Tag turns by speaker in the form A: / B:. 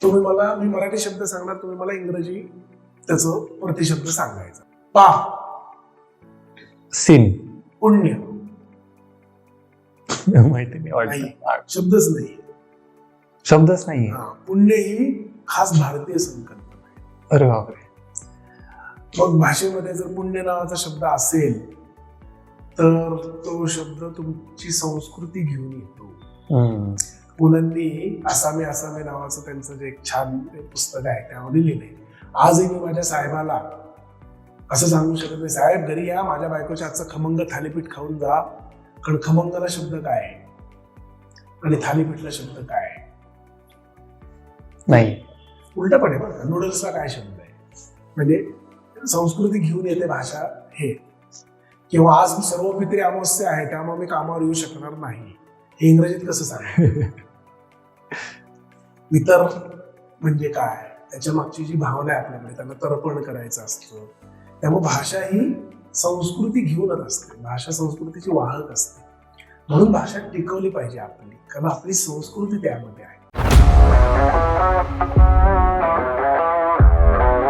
A: मी मराठी शब्द सांगणार, तुम्ही मला इंग्रजी त्याचं प्रतिशब्द सांगायचा. पा,
B: सीन.
A: पुण्य.
B: माहिती नाही वाटत.
A: शब्दच नाही.
B: शब्दच नाहीये.
A: पुण्य ही खास भारतीय संकल्पना आहे.
B: अरे बापरे.
A: मग भाषेमध्ये जर पुण्य नावाचा शब्द असेल तर तो शब्द तुमची संस्कृती घेऊन येतो. मुलांनी आसामी नावाचं त्यांचं जे एक छान पुस्तक आहे त्यामध्ये लिहिलंय. आजही मी माझ्या साहेबाला असं सांगू शकत नाही, साहेब घरी या, माझ्या बायकोच्या हातचं खमंग थालीपीठ खाऊन जा. कारण खमंगला शब्द काय आहे आणि थालीपीठला शब्द काय आहे
B: नाही.
A: उलट पण आहे बघा. नूडल्सला काय शब्द आहे. म्हणजे संस्कृती घेऊन येते भाषा हे. किंवा आज सर्वपित्री अमावस्या आहे त्यामुळे मी कामावर येऊ शकणार नाही, हे इंग्रजीत कसं सांग. इतर म्हणजे काय, त्याच्या मागची जी भावना आहे आपल्याकडे, त्यांना तर्पण करायचं असतं. त्यामुळे भाषा ही संस्कृती घेऊनच असते. भाषा संस्कृतीची वाहक असते. म्हणून भाषा टिकवली पाहिजे आपली, कारण आपली संस्कृती त्यामध्ये आहे.